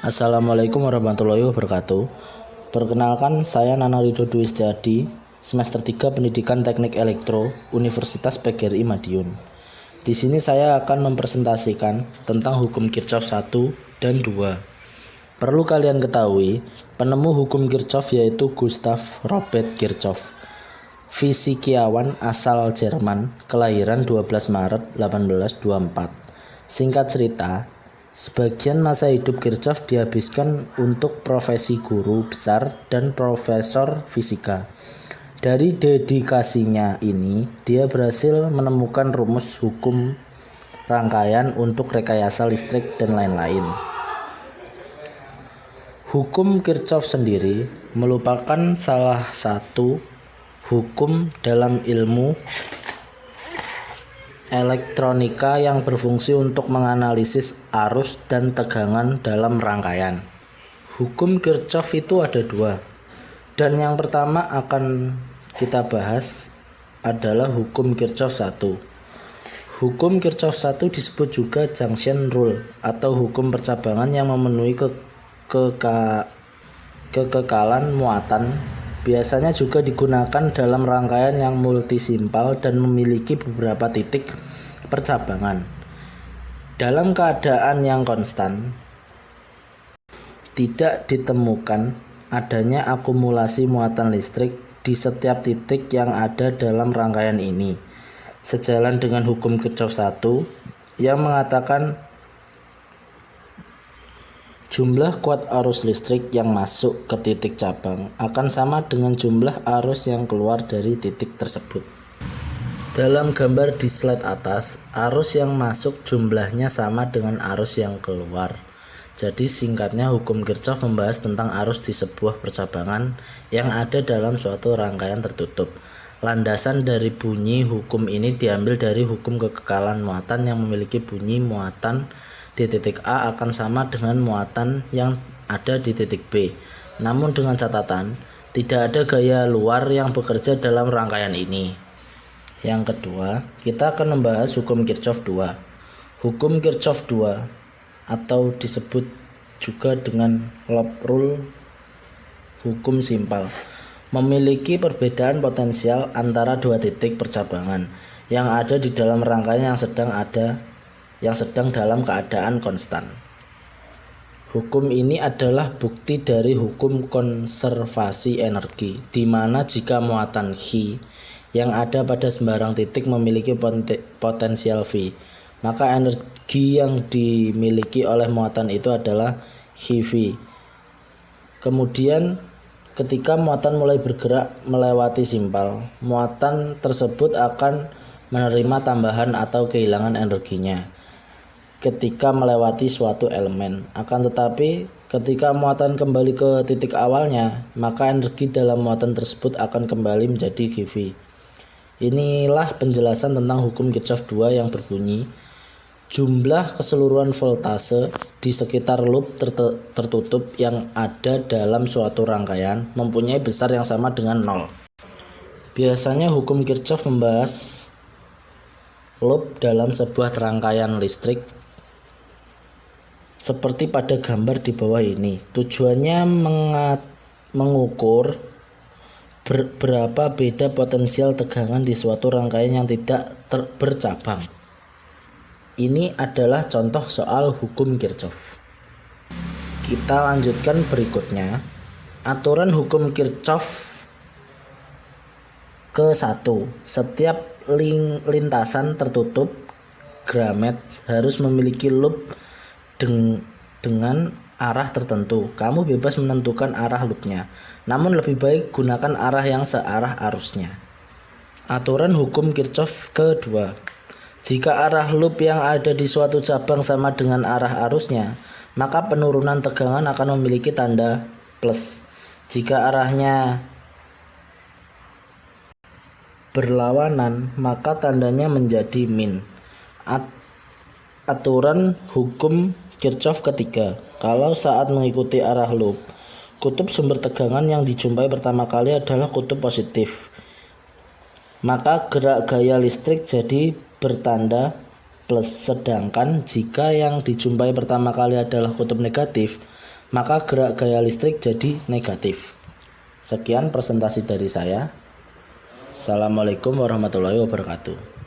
Assalamualaikum warahmatullahi wabarakatuh. Perkenalkan, saya Nana Ridho Dwi Setiadi, semester 3 Pendidikan Teknik Elektro, Universitas PGRI Madiun. Di sini saya akan mempresentasikan tentang hukum Kirchhoff 1 dan 2. Perlu kalian ketahui, penemu hukum Kirchhoff yaitu Gustav Robert Kirchhoff, fisikiawan asal Jerman, kelahiran 12 Maret 1824. Singkat cerita, sebagian masa hidup Kirchhoff dihabiskan untuk profesi guru besar dan profesor fisika. Dari dedikasinya ini, dia berhasil menemukan rumus hukum rangkaian untuk rekayasa listrik dan lain-lain. Hukum Kirchhoff sendiri merupakan salah satu hukum dalam ilmu elektronika yang berfungsi untuk menganalisis arus dan tegangan dalam rangkaian. Hukum Kirchhoff itu ada dua, dan yang pertama akan kita bahas adalah hukum Kirchhoff 1. Hukum Kirchhoff 1 disebut juga junction rule atau hukum percabangan yang memenuhi kekekalan muatan. Biasanya juga digunakan dalam rangkaian yang multisimpal dan memiliki beberapa titik percabangan. Dalam keadaan yang konstan, tidak ditemukan adanya akumulasi muatan listrik di setiap titik yang ada dalam rangkaian ini. Sejalan dengan hukum Kirchhoff 1 yang mengatakan jumlah kuat arus listrik yang masuk ke titik cabang akan sama dengan jumlah arus yang keluar dari titik tersebut. Dalam gambar di slide atas, arus yang masuk jumlahnya sama dengan arus yang keluar. Jadi singkatnya hukum Kirchhoff membahas tentang arus di sebuah percabangan yang ada dalam suatu rangkaian tertutup. Landasan dari bunyi hukum ini diambil dari hukum kekekalan muatan yang memiliki bunyi muatan di titik A akan sama dengan muatan yang ada di titik B. Namun dengan catatan, tidak ada gaya luar yang bekerja dalam rangkaian ini. Yang kedua, kita akan membahas hukum Kirchhoff 2. Hukum Kirchhoff 2 atau disebut juga dengan loop rule hukum simpel memiliki perbedaan potensial antara dua titik percabangan yang ada di dalam rangkaian yang sedang dalam keadaan konstan. Hukum ini adalah bukti dari hukum konservasi energi, di mana jika muatan Chi yang ada pada sembarang titik memiliki potensial V, maka energi yang dimiliki oleh muatan itu adalah Chi. Kemudian ketika muatan mulai bergerak melewati simpal, muatan tersebut akan menerima tambahan atau kehilangan energinya ketika melewati suatu elemen. Akan tetapi ketika muatan kembali ke titik awalnya, maka energi dalam muatan tersebut akan kembali menjadi GV. Inilah penjelasan tentang hukum Kirchhoff 2 yang berbunyi jumlah keseluruhan voltase di sekitar loop tertutup yang ada dalam suatu rangkaian mempunyai besar yang sama dengan 0. Biasanya hukum Kirchhoff membahas loop dalam sebuah rangkaian listrik seperti pada gambar di bawah ini. Tujuannya mengukur berapa beda potensial tegangan di suatu rangkaian yang tidak bercabang. Ini adalah contoh soal hukum Kirchhoff. Kita lanjutkan berikutnya. Aturan hukum Kirchhoff ke-1. Setiap lintasan tertutup gramet harus memiliki loop dengan arah tertentu. Kamu bebas menentukan arah loopnya, namun lebih baik gunakan arah yang searah arusnya. Aturan hukum Kirchhoff ke-2. Jika arah loop yang ada di suatu cabang sama dengan arah arusnya, maka penurunan tegangan akan memiliki tanda plus. Jika arahnya berlawanan, maka tandanya menjadi min. Aturan hukum Kirchhoff ketiga. Kalau saat mengikuti arah loop, kutub sumber tegangan yang dijumpai pertama kali adalah kutub positif, maka gerak gaya listrik jadi bertanda plus. Sedangkan jika yang dijumpai pertama kali adalah kutub negatif, maka gerak gaya listrik jadi negatif. Sekian presentasi dari saya. Assalamualaikum warahmatullahi wabarakatuh.